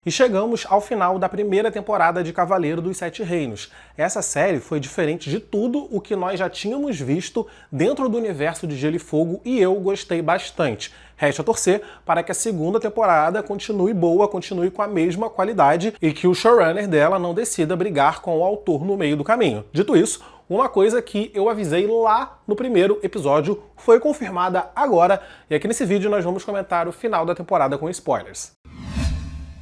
E chegamos ao final da primeira temporada de Cavaleiro dos Sete Reinos. Essa série foi diferente de tudo o que nós já tínhamos visto dentro do universo de Gelo e Fogo e eu gostei bastante. Resta torcer para que a segunda temporada continue boa, continue com a mesma qualidade e que o showrunner dela não decida brigar com o autor no meio do caminho. Dito isso, uma coisa que eu avisei lá no primeiro episódio foi confirmada agora e aqui nesse vídeo nós vamos comentar o final da temporada com spoilers.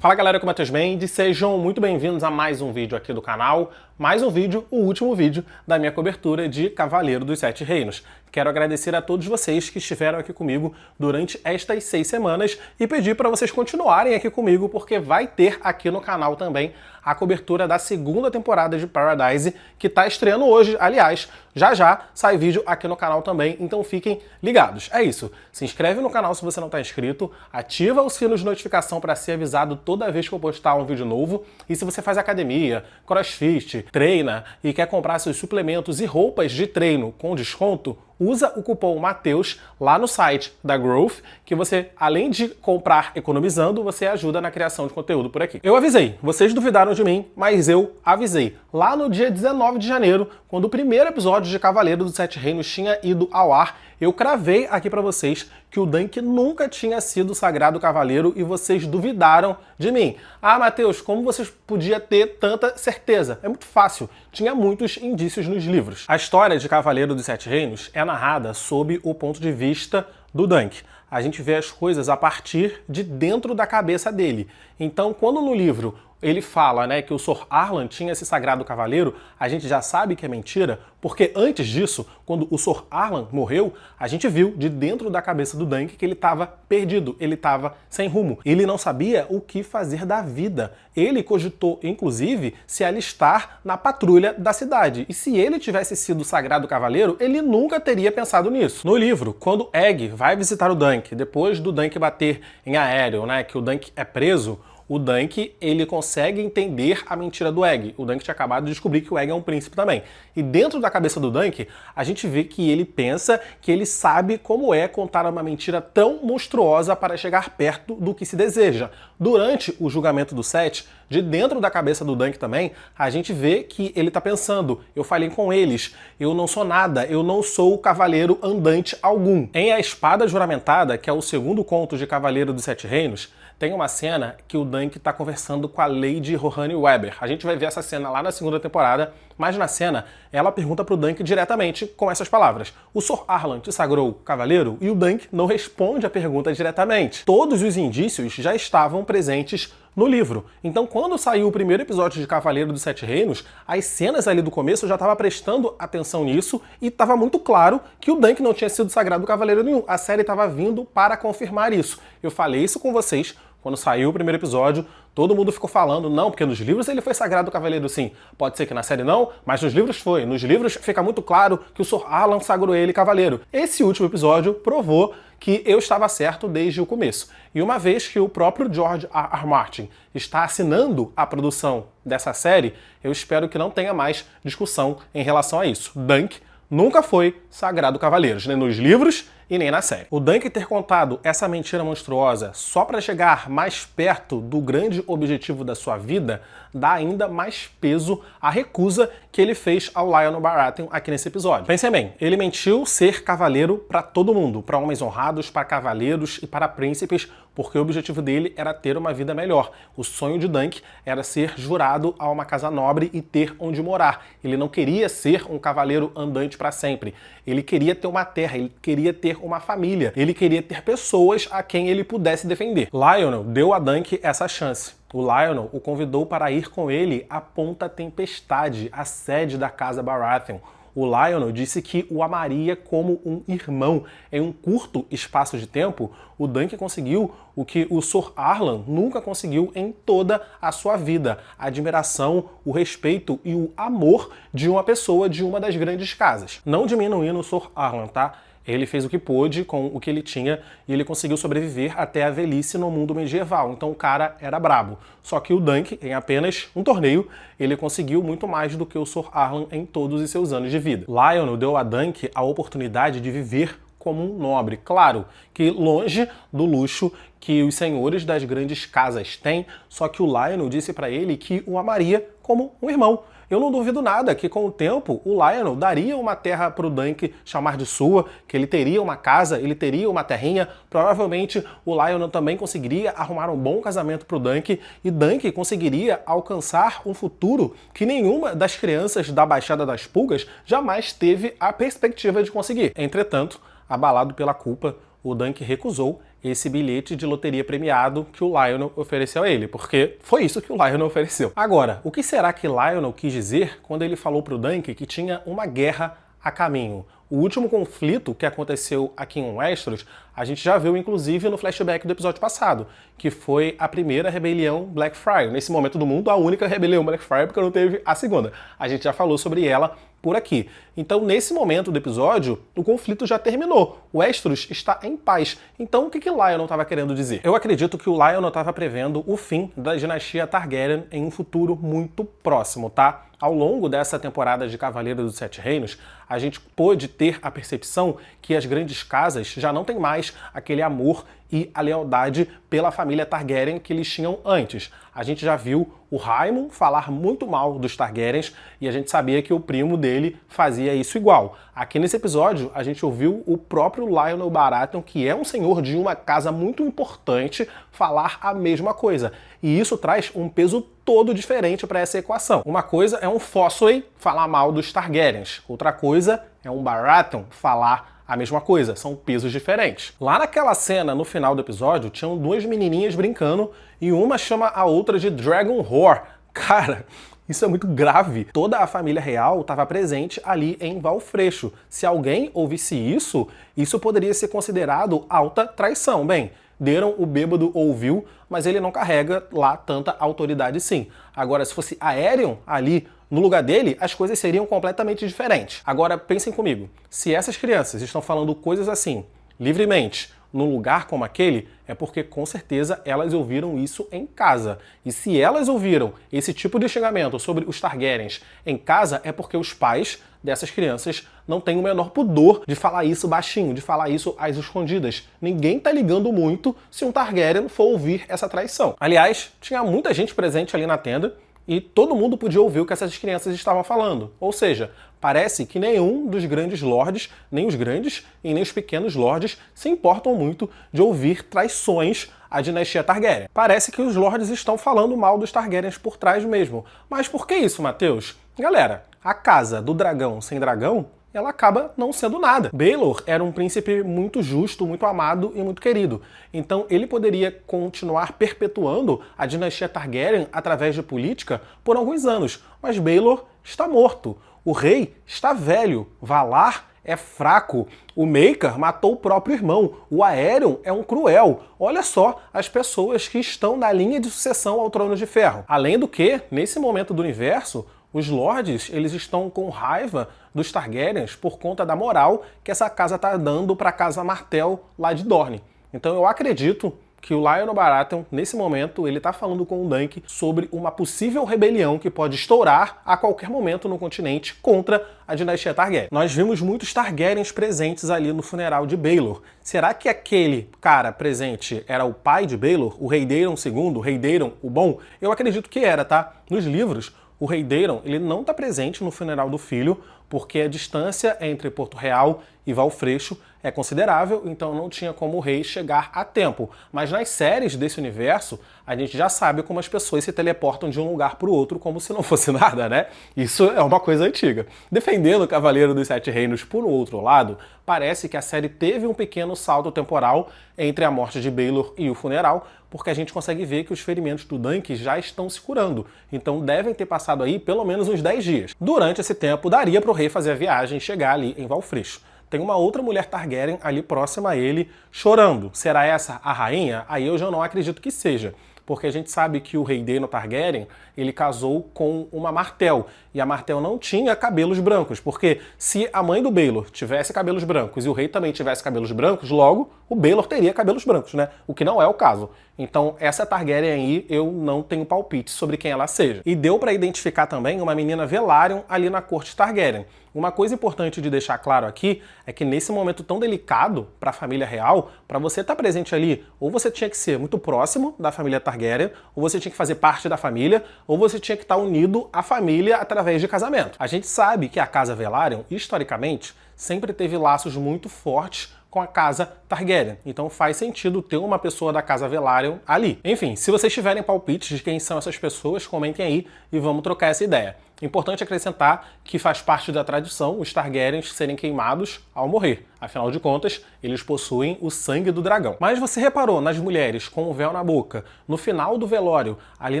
Fala galera, aqui é o Matheus Mendes, sejam muito bem-vindos a mais um vídeo aqui do canal, mais um vídeo, o último vídeo da minha cobertura de Cavaleiro dos Sete Reinos. Quero agradecer a todos vocês que estiveram aqui comigo durante estas 6 semanas e pedir para vocês continuarem aqui comigo porque vai ter aqui no canal também a cobertura da segunda temporada de Paradise que está estreando hoje, aliás, já sai vídeo aqui no canal também, então fiquem ligados. É isso, se inscreve no canal se você não está inscrito, ativa o sino de notificação para ser avisado toda vez que eu postar um vídeo novo e se você faz academia, crossfit, treina e quer comprar seus suplementos e roupas de treino com desconto, usa o cupom Mateus lá no site da Growth, que você, além de comprar economizando, você ajuda na criação de conteúdo por aqui. Eu avisei, vocês duvidaram de mim, mas eu avisei. Lá no dia 19 de janeiro, quando o primeiro episódio de Cavaleiro dos Sete Reinos tinha ido ao ar, eu cravei aqui pra vocês que o Dunk nunca tinha sido Sagrado Cavaleiro e vocês duvidaram de mim. Ah, Matheus, como você podia ter tanta certeza? É muito fácil, tinha muitos indícios nos livros. A história de Cavaleiro dos Sete Reinos é narrada sob o ponto de vista do Dunk. A gente vê as coisas a partir de dentro da cabeça dele. Então, quando no livro ele fala, que o Sor Arlan tinha esse Sagrado Cavaleiro, a gente já sabe que é mentira, porque antes disso, quando o Sor Arlan morreu, a gente viu de dentro da cabeça do Dunk que ele estava perdido, ele estava sem rumo. Ele não sabia o que fazer da vida. Ele cogitou, inclusive, se alistar na patrulha da cidade. E se ele tivesse sido Sagrado Cavaleiro, ele nunca teria pensado nisso. No livro, quando Egg vai visitar o Dunk, depois do Dunk bater em Aerion, que o Dunk é preso, o Dunk, ele consegue entender a mentira do Egg. O Dunk tinha acabado de descobrir que o Egg é um príncipe também. E dentro da cabeça do Dunk, a gente vê que ele pensa que ele sabe como é contar uma mentira tão monstruosa para chegar perto do que se deseja. Durante o julgamento do Set, de dentro da cabeça do Dunk também, a gente vê que ele tá pensando, eu falei com eles, eu não sou nada, eu não sou cavaleiro andante algum. Em A Espada Juramentada, que é o segundo conto de Cavaleiro dos Sete Reinos, tem uma cena que o Dunk tá conversando com a Lady Rohanne Weber. A gente vai ver essa cena lá na segunda temporada, mas na cena ela pergunta pro Dunk diretamente com essas palavras. O Sor Arlan te sagrou cavaleiro? E o Dunk não responde a pergunta diretamente. Todos os indícios já estavam presentes no livro. Então, quando saiu o primeiro episódio de Cavaleiro dos Sete Reinos, as cenas ali do começo eu já estava prestando atenção nisso e estava muito claro que o Dunk não tinha sido sagrado cavaleiro nenhum. A série estava vindo para confirmar isso. Eu falei isso com vocês quando saiu o primeiro episódio, todo mundo ficou falando, não, porque nos livros ele foi sagrado cavaleiro sim. Pode ser que na série não, mas nos livros foi. Nos livros fica muito claro que o Sor Arlan sagrou ele cavaleiro. Esse último episódio provou que eu estava certo desde o começo. E uma vez que o próprio George R. Martin está assinando a produção dessa série, eu espero que não tenha mais discussão em relação a isso. Dunk nunca foi Sagrado Cavaleiro, nem nos livros e nem na série. O Dunk ter contado essa mentira monstruosa só para chegar mais perto do grande objetivo da sua vida dá ainda mais peso à recusa que ele fez ao Lyonel Baratheon aqui nesse episódio. Pensem bem, ele mentiu ser cavaleiro para todo mundo, para homens honrados, para cavaleiros e para príncipes, porque o objetivo dele era ter uma vida melhor. O sonho de Dunk era ser jurado a uma casa nobre e ter onde morar. Ele não queria ser um cavaleiro andante para sempre. Ele queria ter uma terra, ele queria ter uma família, ele queria ter pessoas a quem ele pudesse defender. Lyonel deu a Dunk essa chance. O Lyonel o convidou para ir com ele à Ponta Tempestade, a sede da Casa Baratheon. O Lyonel disse que o amaria como um irmão. Em um curto espaço de tempo, o Dunk conseguiu o que o Sor Arlan nunca conseguiu em toda a sua vida. A admiração, o respeito e o amor de uma pessoa de uma das grandes casas. Não diminuindo o Sor Arlan, tá? Ele fez o que pôde com o que ele tinha e ele conseguiu sobreviver até a velhice no mundo medieval. Então o cara era brabo. Só que o Dunk, em apenas um torneio, ele conseguiu muito mais do que o Sor Arlan em todos os seus anos de vida. Lyonel deu a Dunk a oportunidade de viver como um nobre. Claro que longe do luxo que os senhores das grandes casas têm, só que o Lionel disse para ele que o amaria como um irmão. Eu não duvido nada que com o tempo o Lionel daria uma terra para o Dunk chamar de sua, que ele teria uma casa, ele teria uma terrinha, provavelmente o Lionel também conseguiria arrumar um bom casamento para o Dunk e Dunk conseguiria alcançar um futuro que nenhuma das crianças da Baixada das Pulgas jamais teve a perspectiva de conseguir. Entretanto, abalado pela culpa, o Dunk recusou esse bilhete de loteria premiado que o Lionel ofereceu a ele, porque foi isso que o Lionel ofereceu. Agora, o que será que Lionel quis dizer quando ele falou para o Dunk que tinha uma guerra a caminho? O último conflito que aconteceu aqui em Westeros, a gente já viu inclusive no flashback do episódio passado, que foi a primeira rebelião Blackfyre. Nesse momento do mundo, a única rebelião Blackfyre, porque não teve a segunda. A gente já falou sobre ela por aqui. Então, nesse momento do episódio, o conflito já terminou. O Westeros está em paz. Então, o que Lionel estava querendo dizer? Eu acredito que o Lionel estava prevendo o fim da dinastia Targaryen em um futuro muito próximo, tá? Ao longo dessa temporada de Cavaleiro dos Sete Reinos, a gente pôde ter a percepção que as grandes casas já não têm mais aquele amor e a lealdade pela família Targaryen que eles tinham antes. A gente já viu o Raemon falar muito mal dos Targaryens e a gente sabia que o primo dele fazia isso igual. Aqui nesse episódio, a gente ouviu o próprio Lionel Baratheon, que é um senhor de uma casa muito importante, falar a mesma coisa. E isso traz um peso todo diferente para essa equação. Uma coisa é um Fossoway falar mal dos Targaryens, outra coisa é um Baratheon falar a mesma coisa, são pesos diferentes. Lá naquela cena, no final do episódio, tinham duas menininhas brincando e uma chama a outra de Dragon Whore. Cara, isso é muito grave. Toda a família real estava presente ali em Valfreixo. Se alguém ouvisse isso, isso poderia ser considerado alta traição. Bem, Daeron, o bêbado, ouviu, mas ele não carrega lá tanta autoridade sim. Agora, se fosse Aerion ali no lugar dele, as coisas seriam completamente diferentes. Agora, pensem comigo. Se essas crianças estão falando coisas assim, livremente, num lugar como aquele, é porque com certeza elas ouviram isso em casa. E se elas ouviram esse tipo de xingamento sobre os Targaryens em casa, é porque os pais dessas crianças não têm o menor pudor de falar isso baixinho, de falar isso às escondidas. Ninguém tá ligando muito se um Targaryen for ouvir essa traição. Aliás, tinha muita gente presente ali na tenda e todo mundo podia ouvir o que essas crianças estavam falando. Ou seja, parece que nenhum dos grandes lords, nem os grandes e nem os pequenos lords, se importam muito de ouvir traições à dinastia Targaryen. Parece que os lords estão falando mal dos Targaryens por trás mesmo. Mas por que isso, Matheus? Galera, a casa do dragão sem dragão, ela acaba não sendo nada. Baelor era um príncipe muito justo, muito amado e muito querido. Então ele poderia continuar perpetuando a dinastia Targaryen através de política por alguns anos. Mas Baelor está morto. O rei está velho. Valar é fraco. O Maekar matou o próprio irmão. O Aerion é um cruel. Olha só as pessoas que estão na linha de sucessão ao Trono de Ferro. Além do que, nesse momento do universo, os lords, eles estão com raiva dos Targaryens por conta da moral que essa casa está dando para a Casa Martell lá de Dorne. Então eu acredito que o Lionel Baratheon, nesse momento, ele está falando com o Dunk sobre uma possível rebelião que pode estourar a qualquer momento no continente contra a dinastia Targaryen. Nós vimos muitos Targaryens presentes ali no funeral de Baelor. Será que aquele cara presente era o pai de Baelor, o Rei Daeron II, o Rei Daeron o Bom? Eu acredito que era, tá? Nos livros, o Rei Daeron, ele não está presente no funeral do filho, porque a distância entre Porto Real e Valfreixo é considerável, então não tinha como o rei chegar a tempo. Mas nas séries desse universo, a gente já sabe como as pessoas se teleportam de um lugar para o outro como se não fosse nada, né? Isso é uma coisa antiga. Defendendo o Cavaleiro dos Sete Reinos por um outro lado, parece que a série teve um pequeno salto temporal entre a morte de Baelor e o funeral, porque a gente consegue ver que os ferimentos do Dunk já estão se curando. Então devem ter passado aí pelo menos uns 10 dias. Durante esse tempo, daria para o rei fazer a viagem e chegar ali em Valfreixo. Tem uma outra mulher Targaryen ali próxima a ele, chorando. Será essa a rainha? Aí eu já não acredito que seja. Porque a gente sabe que o rei Daemon Targaryen, ele casou com uma Martell, e a Martell não tinha cabelos brancos, porque se a mãe do Baelor tivesse cabelos brancos e o rei também tivesse cabelos brancos, logo o Baelor teria cabelos brancos, né? O que não é o caso. Então essa Targaryen aí, eu não tenho palpite sobre quem ela seja. E deu pra identificar também uma menina Velaryon ali na corte Targaryen. Uma coisa importante de deixar claro aqui é que nesse momento tão delicado para a família real, para você estar presente ali, ou você tinha que ser muito próximo da família Targaryen, ou você tinha que fazer parte da família, ou você tinha que estar unido à família através de casamento. A gente sabe que a Casa Velaryon, historicamente, sempre teve laços muito fortes com a Casa Targaryen. Então faz sentido ter uma pessoa da Casa Velaryon ali. Enfim, se vocês tiverem palpites de quem são essas pessoas, comentem aí e vamos trocar essa ideia. Importante acrescentar que faz parte da tradição os Targaryens serem queimados ao morrer. Afinal de contas, eles possuem o sangue do dragão. Mas você reparou nas mulheres com o véu na boca, no final do velório, ali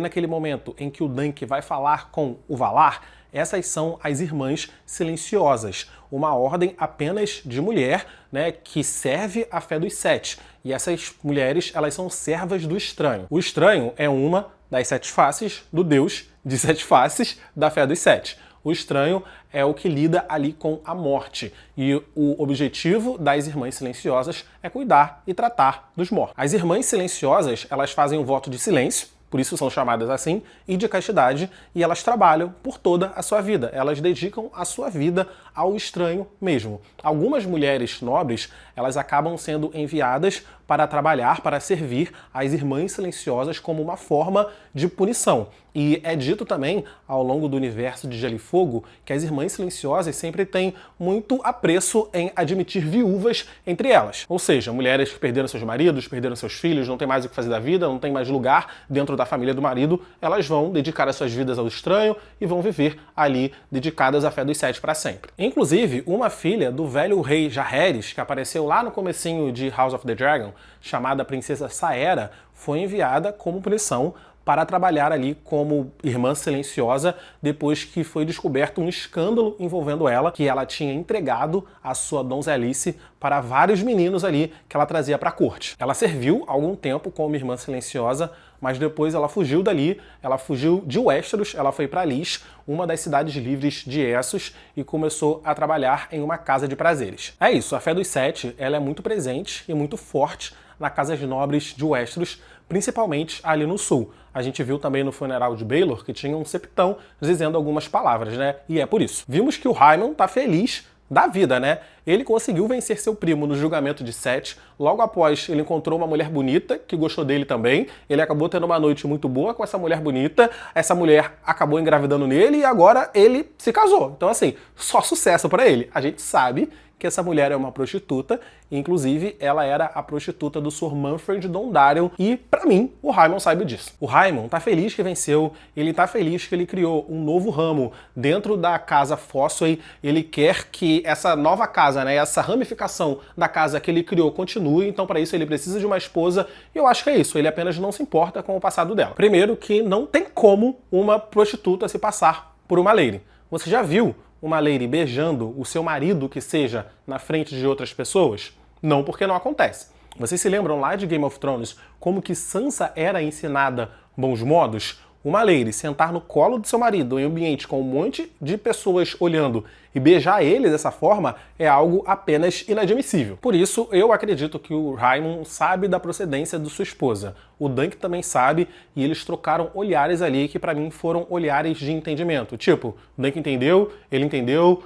naquele momento em que o Dunk vai falar com o Valar? Essas são as Irmãs Silenciosas, uma ordem apenas de mulher, né, que serve a fé dos sete. E essas mulheres, elas são servas do Estranho. O Estranho é uma das sete faces do Deus de sete faces da fé dos sete. O Estranho é o que lida ali com a morte. E o objetivo das Irmãs Silenciosas é cuidar e tratar dos mortos. As Irmãs Silenciosas, elas fazem um voto de silêncio, por isso são chamadas assim, e de castidade, e elas trabalham por toda a sua vida. Elas dedicam a sua vida ao estranho mesmo. Algumas mulheres nobres, elas acabam sendo enviadas para trabalhar, para servir as Irmãs Silenciosas como uma forma de punição. E é dito também, ao longo do universo de Gelo e Fogo, que as Irmãs Silenciosas sempre têm muito apreço em admitir viúvas entre elas. Ou seja, mulheres que perderam seus maridos, perderam seus filhos, não tem mais o que fazer da vida, não tem mais lugar dentro da família do marido, elas vão dedicar as suas vidas ao estranho e vão viver ali dedicadas à fé dos sete para sempre. Inclusive, uma filha do velho rei Jaehaerys, que apareceu lá no comecinho de House of the Dragon, chamada Princesa Saera, foi enviada como punição para trabalhar ali como irmã silenciosa depois que foi descoberto um escândalo envolvendo ela, que ela tinha entregado a sua donzelice para vários meninos ali que ela trazia para a corte. Ela serviu algum tempo como irmã silenciosa, mas depois ela fugiu dali, ela fugiu de Westeros, ela foi para Lys, uma das cidades livres de Essos, e começou a trabalhar em uma casa de prazeres. É isso, a fé dos sete, ela é muito presente e muito forte na Casa de Nobres de Westeros, principalmente ali no sul. A gente viu também no funeral de Baelor que tinha um septão dizendo algumas palavras, né? E é por isso. Vimos que o Haemon tá feliz da vida, né? Ele conseguiu vencer seu primo no julgamento de Sete. Logo após, ele encontrou uma mulher bonita, que gostou dele também. Ele acabou tendo uma noite muito boa com essa mulher bonita. Essa mulher acabou engravidando nele e agora ele se casou. Então, assim, só sucesso pra ele. A gente sabe que essa mulher é uma prostituta, inclusive ela era a prostituta do Sr. Manfred Dondarrion, e pra mim, o Haemon sabe disso. O Haemon tá feliz que venceu, ele tá feliz que ele criou um novo ramo dentro da casa Fossey, ele quer que essa nova casa, né, essa ramificação da casa que ele criou continue, então para isso ele precisa de uma esposa, e eu acho que é isso, ele apenas não se importa com o passado dela. Primeiro que não tem como uma prostituta se passar por uma lady. Você já viu uma lady beijando o seu marido, que seja, na frente de outras pessoas? Não, porque não acontece. Vocês se lembram lá de Game of Thrones como que Sansa era ensinada bons modos? Uma lady sentar no colo do seu marido em um ambiente com um monte de pessoas olhando e beijar ele dessa forma é algo apenas inadmissível. Por isso, eu acredito que o Haemon sabe da procedência de sua esposa. O Dunk também sabe e eles trocaram olhares ali que pra mim foram olhares de entendimento. Tipo, o Dunk entendeu, ele entendeu,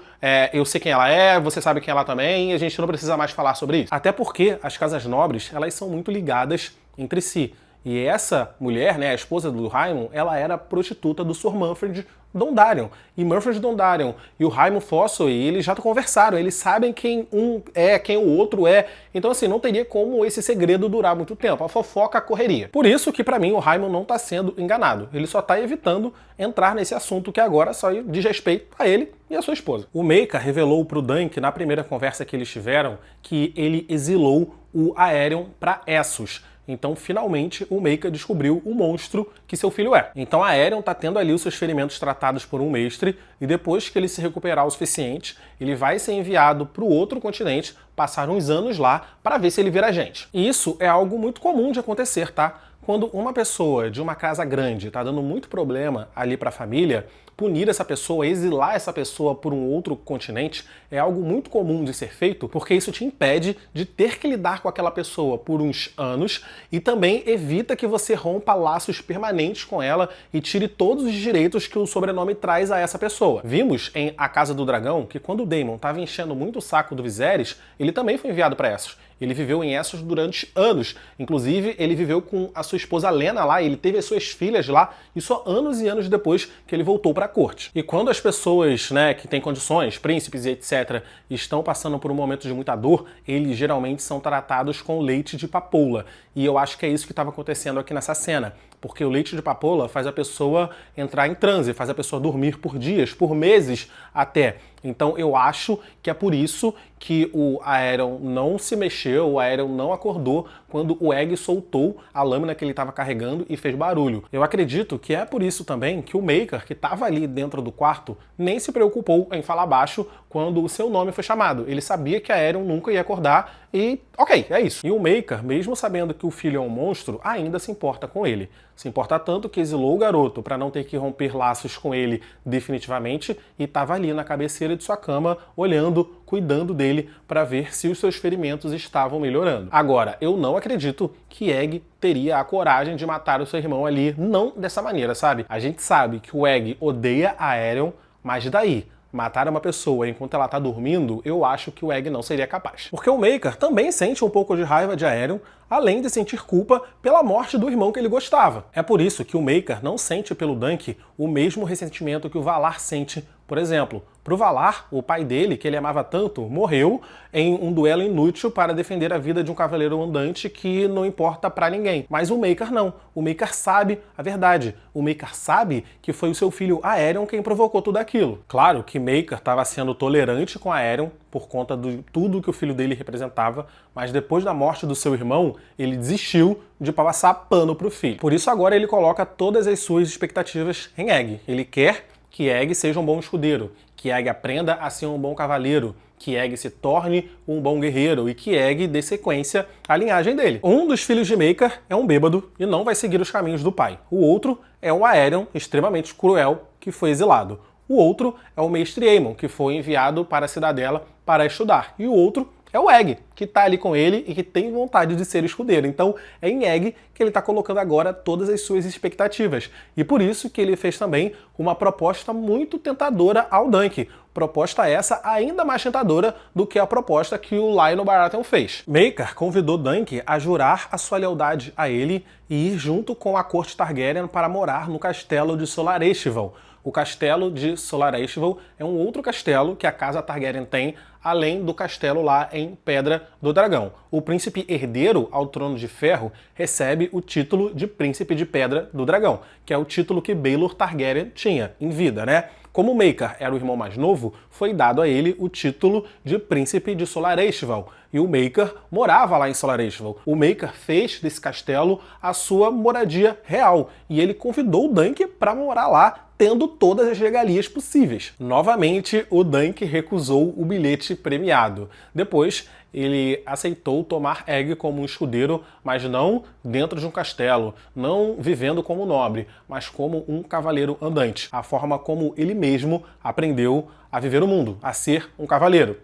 eu sei quem ela é, você sabe quem ela também, e a gente não precisa mais falar sobre isso. Até porque as casas nobres, elas são muito ligadas entre si. E essa mulher, né, a esposa do Haemon, ela era prostituta do Sr. Manfred Dondarrion. E Manfred Dondarrion e o Haemon Fossey, eles já conversaram, eles sabem quem um é, quem o outro é. Então, assim, não teria como esse segredo durar muito tempo. A fofoca correria. Por isso que, pra mim, o Haemon não tá sendo enganado. Ele só tá evitando entrar nesse assunto que agora só diz respeito a ele e a sua esposa. O Maekar revelou pro Dunk, na primeira conversa que eles tiveram, que ele exilou o Aerion pra Essos. Então, finalmente, o Maekar descobriu o monstro que seu filho é. Então, a Aerion tá tendo ali os seus ferimentos tratados por um mestre, e depois que ele se recuperar o suficiente, ele vai ser enviado para o outro continente, passar uns anos lá, para ver se ele vira gente. E isso é algo muito comum de acontecer, tá? quando uma pessoa de uma casa grande está dando muito problema ali para a família, punir essa pessoa, exilar essa pessoa por um outro continente é algo muito comum de ser feito, porque isso te impede de ter que lidar com aquela pessoa por uns anos e também evita que você rompa laços permanentes com ela e tire todos os direitos que o sobrenome traz a essa pessoa. Vimos em A Casa do Dragão que quando o Daemon estava enchendo muito o saco do Viserys, ele também foi enviado para Essos. Ele viveu em Essos durante anos. Inclusive, ele viveu com a sua esposa Lena lá, ele teve as suas filhas lá, e só anos e anos depois que ele voltou para a corte. E quando as pessoas, que têm condições, príncipes e etc., estão passando por um momento de muita dor, eles geralmente são tratados com leite de papoula. E eu acho que é isso que estava acontecendo aqui nessa cena. Porque o leite de papoula faz a pessoa entrar em transe, faz a pessoa dormir por dias, por meses até. Então eu acho que é por isso que o Aeron não se mexeu, o Aeron não acordou quando o Egg soltou a lâmina que ele estava carregando e fez barulho. Eu acredito que é por isso também que o Maker, que estava ali dentro do quarto, nem se preocupou em falar baixo quando o seu nome foi chamado. Ele sabia que a Aeron nunca ia acordar e ok, é isso. E o Maker, mesmo sabendo que o filho é um monstro, ainda se importa com ele. Se importa tanto que exilou o garoto para não ter que romper laços com ele definitivamente e estava ali na cabeceira de sua cama, olhando, cuidando dele para ver se os seus ferimentos estavam melhorando. Agora, eu não acredito que Egg teria a coragem de matar o seu irmão ali, não dessa maneira, sabe? A gente sabe que o Egg odeia a Aerion, mas daí matar uma pessoa enquanto ela tá dormindo, eu acho que o Egg não seria capaz. Porque o Maker também sente um pouco de raiva de Aerion, além de sentir culpa pela morte do irmão que ele gostava. É por isso que o Maker não sente pelo Dunk o mesmo ressentimento que o Valar sente, por exemplo. Pro Valar, o pai dele, que ele amava tanto, morreu em um duelo inútil para defender a vida de um cavaleiro andante que não importa pra ninguém. Mas o Maker não. O Maker sabe a verdade. O Maker sabe que foi o seu filho Aerion quem provocou tudo aquilo. Claro que Maker estava sendo tolerante com Aerion por conta de tudo que o filho dele representava, mas depois da morte do seu irmão, ele desistiu de passar pano pro filho. Por isso agora ele coloca todas as suas expectativas em Egg. Ele quer que Egg seja um bom escudeiro, que Egg aprenda a ser um bom cavaleiro, que Egg se torne um bom guerreiro e que Egg dê sequência à linhagem dele. Um dos filhos de Maker é um bêbado e não vai seguir os caminhos do pai. O outro é o Aerion, extremamente cruel, que foi exilado. O outro é o mestre Aemon, que foi enviado para a cidadela para estudar. E o outro é o Egg, que tá ali com ele e que tem vontade de ser escudeiro. Então é em Egg que ele tá colocando agora todas as suas expectativas. E por isso que ele fez também uma proposta muito tentadora ao Dunk. Proposta essa ainda mais tentadora do que a proposta que o Lyonel Baratheon fez. Maker convidou Dunk a jurar a sua lealdade a ele e ir junto com a corte Targaryen para morar no castelo de Solar Estival. O castelo de Solar Estival é um outro castelo que a casa Targaryen tem, além do castelo lá em Pedra do Dragão. O príncipe herdeiro ao Trono de Ferro recebe o título de Príncipe de Pedra do Dragão, que é o título que Baelor Targaryen tinha em vida, né? Como o Maker era o irmão mais novo, foi dado a ele o título de Príncipe de Solar Estival. E o Maker morava lá em Solar Estival. O Maker fez desse castelo a sua moradia real. E ele convidou o Dunk para morar lá, tendo todas as regalias possíveis. Novamente, o Dunk recusou o bilhete premiado. Depois, ele aceitou tomar Egg como um escudeiro, mas não dentro de um castelo, não vivendo como nobre, mas como um cavaleiro andante. A forma como ele mesmo aprendeu a viver o mundo, a ser um cavaleiro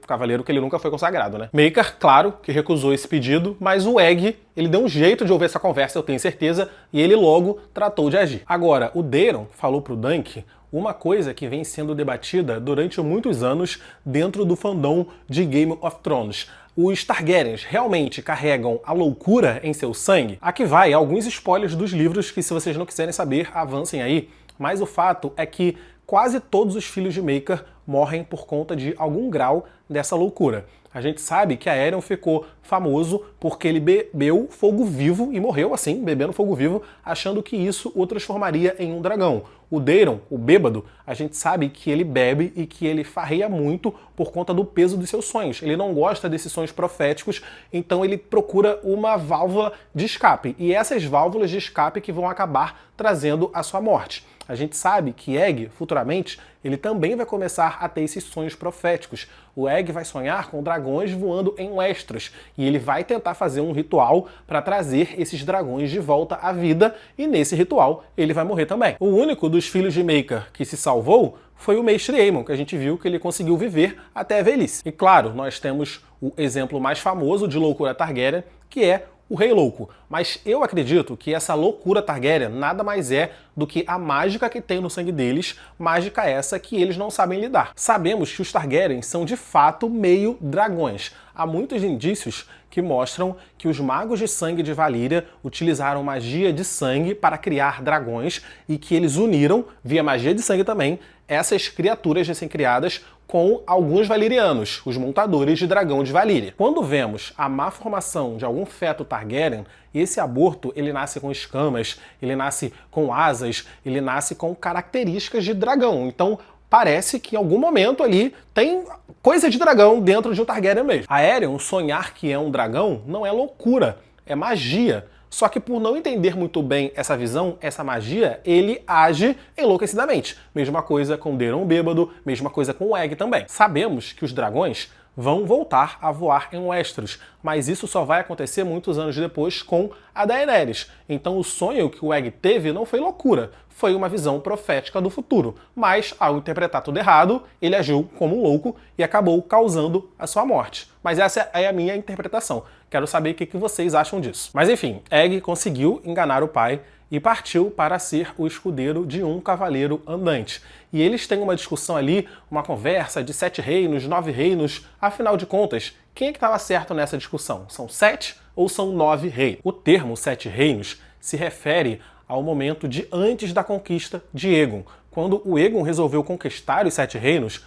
que ele nunca foi consagrado, né? Maker, claro, que recusou esse pedido, mas o Egg, ele deu um jeito de ouvir essa conversa, eu tenho certeza, e ele logo tratou de agir. Agora, o Daemon falou pro Dunk uma coisa que vem sendo debatida durante muitos anos dentro do fandom de Game of Thrones. Os Targaryens realmente carregam a loucura em seu sangue? Aqui vai alguns spoilers dos livros que, se vocês não quiserem saber, avancem aí. Mas o fato é que quase todos os filhos de Maker morrem por conta de algum grau dessa loucura. A gente sabe que Aerion ficou famoso porque ele bebeu fogo vivo e morreu assim, bebendo fogo vivo, achando que isso o transformaria em um dragão. O Daemon, o bêbado, a gente sabe que ele bebe e que ele farreia muito por conta do peso dos seus sonhos. Ele não gosta desses sonhos proféticos, então ele procura uma válvula de escape. E essas válvulas de escape que vão acabar trazendo a sua morte. A gente sabe que Egg, futuramente, ele também vai começar a ter esses sonhos proféticos. O Egg vai sonhar com dragões voando em Westeros, e ele vai tentar fazer um ritual para trazer esses dragões de volta à vida, e nesse ritual ele vai morrer também. O único dos filhos de Maekar que se salvou foi o Mestre Aemon, que a gente viu que ele conseguiu viver até a velhice. E claro, nós temos o exemplo mais famoso de loucura Targaryen, que é o Rei Louco. Mas eu acredito que essa loucura Targaryen nada mais é do que a mágica que tem no sangue deles, mágica essa que eles não sabem lidar. Sabemos que os Targaryen são de fato meio dragões. Há muitos indícios que mostram que os magos de sangue de Valíria utilizaram magia de sangue para criar dragões e que eles uniram, via magia de sangue também, essas criaturas recém-criadas com alguns valirianos, os montadores de dragão de Valíria. Quando vemos a má formação de algum feto Targaryen, esse aborto ele nasce com escamas, ele nasce com asas, ele nasce com características de dragão. Então parece que em algum momento ali tem coisa de dragão dentro de um Targaryen mesmo. A Aerion sonhar que é um dragão não é loucura, é magia. Só que por não entender muito bem essa visão, essa magia, ele age enlouquecidamente. Mesma coisa com Daemon bêbado, mesma coisa com o Egg também. Sabemos que os dragões vão voltar a voar em Westeros, mas isso só vai acontecer muitos anos depois com a Daenerys. Então o sonho que o Egg teve não foi loucura, foi uma visão profética do futuro. Mas, ao interpretar tudo errado, ele agiu como um louco e acabou causando a sua morte. Mas essa é a minha interpretação. Quero saber o que vocês acham disso. Mas enfim, Egg conseguiu enganar o pai e partiu para ser o escudeiro de um cavaleiro andante. E eles têm uma discussão ali, uma conversa de 7 reinos, 9 reinos. Afinal de contas, quem é que estava certo nessa discussão? São 7 ou são 9 reinos? O termo 7 reinos se refere ao momento de antes da conquista de Aegon. Quando o Aegon resolveu conquistar os 7 reinos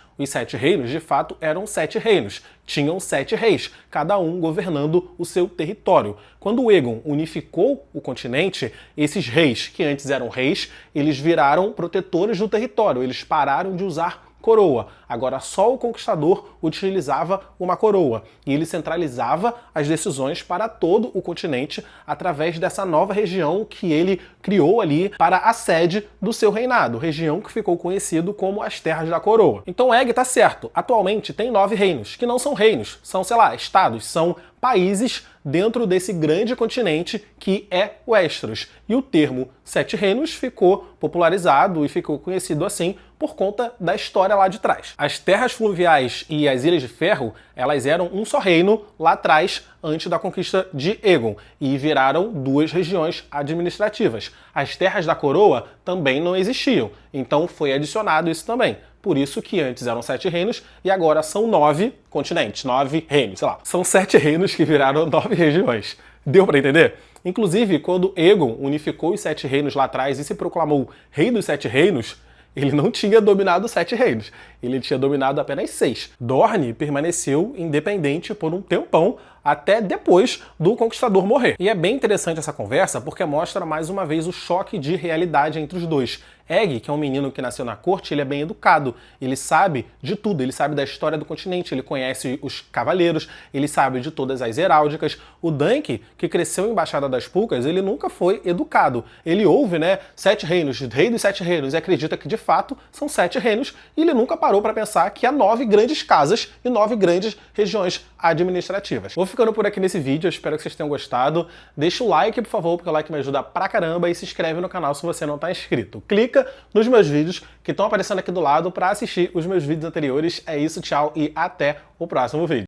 de fato eram 7 reinos. Tinham 7 reis, cada um governando o seu território. Quando o Aegon unificou o continente, esses reis, que antes eram reis, eles viraram protetores do território, eles pararam de usar coroa. Agora só o conquistador utilizava uma coroa e ele centralizava as decisões para todo o continente através dessa nova região que ele criou ali para a sede do seu reinado, região que ficou conhecido como as Terras da Coroa. Então Egg tá certo, atualmente tem 9 reinos, que não são reinos, são, sei lá, estados, são países dentro desse grande continente que é Westeros. E o termo 7 reinos ficou popularizado e ficou conhecido assim por conta da história lá de trás. As terras fluviais e as Ilhas de Ferro, elas eram um só reino lá atrás, antes da conquista de Aegon, e viraram 2 regiões administrativas. As Terras da Coroa também não existiam, então foi adicionado isso também. Por isso que antes eram 7 reinos e agora são 9 continentes, 9 reinos, sei lá. São 7 reinos que viraram 9 regiões. Deu pra entender? Inclusive, quando Aegon unificou os 7 reinos lá atrás e se proclamou rei dos 7 reinos, ele não tinha dominado 7 reinos, ele tinha dominado apenas 6. Dorne permaneceu independente por um tempão, até depois do Conquistador morrer. E é bem interessante essa conversa porque mostra mais uma vez o choque de realidade entre os dois. Egg, que é um menino que nasceu na corte, ele é bem educado, ele sabe de tudo, ele sabe da história do continente, ele conhece os cavaleiros, ele sabe de todas as heráldicas. O Dunk, que cresceu em Embaixada das Pulcas, ele nunca foi educado. Ele ouve, né, 7 reinos, rei dos 7 reinos, e acredita que de fato são 7 reinos, e ele nunca parou para pensar que há 9 grandes casas e 9 grandes regiões administrativas. Vou ficando por aqui nesse vídeo, eu espero que vocês tenham gostado. Deixa o like, por favor, porque o like me ajuda pra caramba, e se inscreve no canal se você não está inscrito. Clica nos meus vídeos que estão aparecendo aqui do lado para assistir os meus vídeos anteriores. É isso, tchau e até o próximo vídeo.